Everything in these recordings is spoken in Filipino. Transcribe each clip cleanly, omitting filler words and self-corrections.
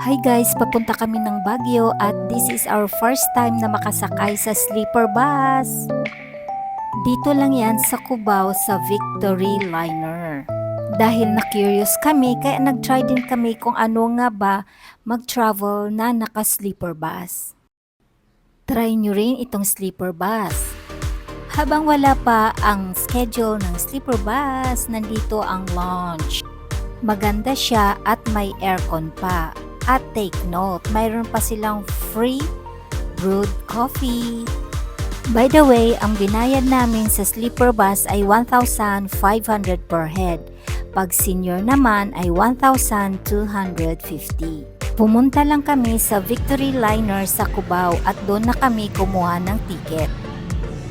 Hi guys, papunta kami ng Baguio at this is our first time na makasakay sa sleeper bus. Dito lang yan sa Cubao sa Victory Liner. Dahil na-curious kami, kaya nag-try din kami kung ano nga ba mag-travel na naka-sleeper bus. Try nyo rin itong sleeper bus. Habang wala pa ang schedule ng sleeper bus, nandito ang lounge. Maganda siya at may aircon pa. At take note, mayroon pa silang free brewed coffee. By the way, ang binayad namin sa sleeper bus ay 1,500 per head. Pag senior naman ay 1,250. Pumunta lang kami sa Victory Liner sa Cubao at doon na kami kumuha ng ticket.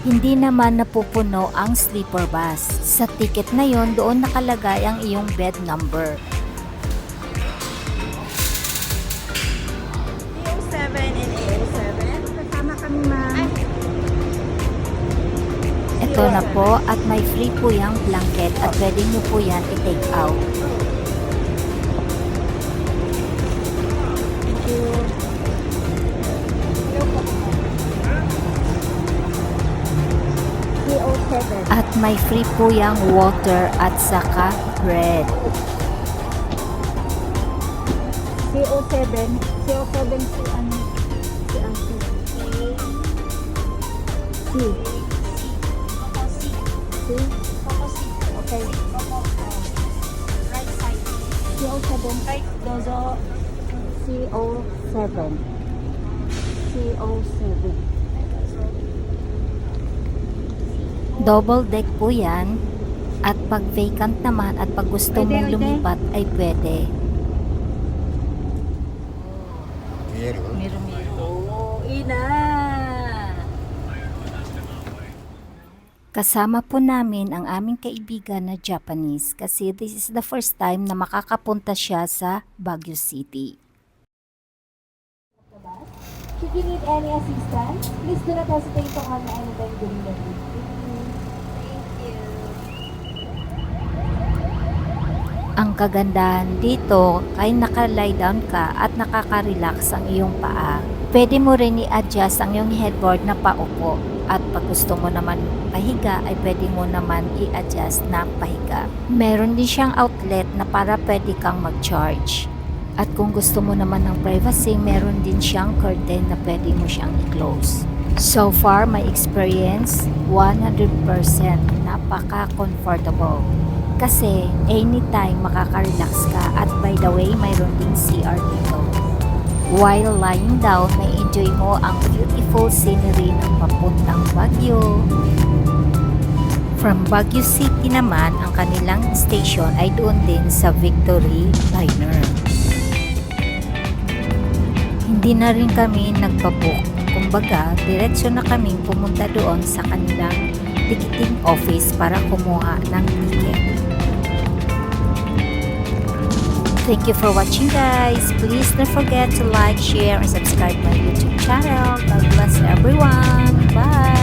Hindi naman napupuno ang sleeper bus. Sa ticket na yon, doon nakalagay ang iyong bed number. A07 and A07. Kasama kami, ma'am. Ito na po at may free po yung blanket at pwede nyo po yan i-take out. Thank you. A07. At may free po yung water at saka bread. C07. C07 si ano? Si ang C. C. C. Okay. Right side. C07. Right, dozo. C07. C07. Double deck po yan. At pag vacant naman at pag gusto Pwede, mong pwede. lumipat ay pwede. Oo, ina. Kasama po namin ang aming kaibigan na Japanese kasi this is the first time na makakapunta siya sa Baguio City. Should you need any assistance, please do not hesitate to call me anytime during the day. Ang kagandahan dito ay naka-lie down ka at nakaka-relax ang iyong paa. Pwede mo rin i-adjust ang iyong headboard na paupo at pag gusto mo naman pahiga ay pwede mo naman i-adjust na pahiga. Meron din siyang outlet na para pwede kang mag-charge. At kung gusto mo naman ng privacy, meron din siyang curtain na pwede mo siyang i-close. So far, my experience, 100% napaka-comfortable. Kasi anytime makaka-relax ka at by the way, mayroon ding CR dito. While lying down, may enjoy mo ang beautiful scenery ng papuntang Baguio. From Baguio City naman, ang kanilang station ay doon din sa Victory Liner. Hindi na rin kami nagpabook. Kumbaga, diretsyo na kaming pumunta doon sa kanilang ticketing office para kumuha ng ticket. Thank you for watching guys. Please don't forget to like, share, and subscribe my YouTube channel. God bless everyone. Bye!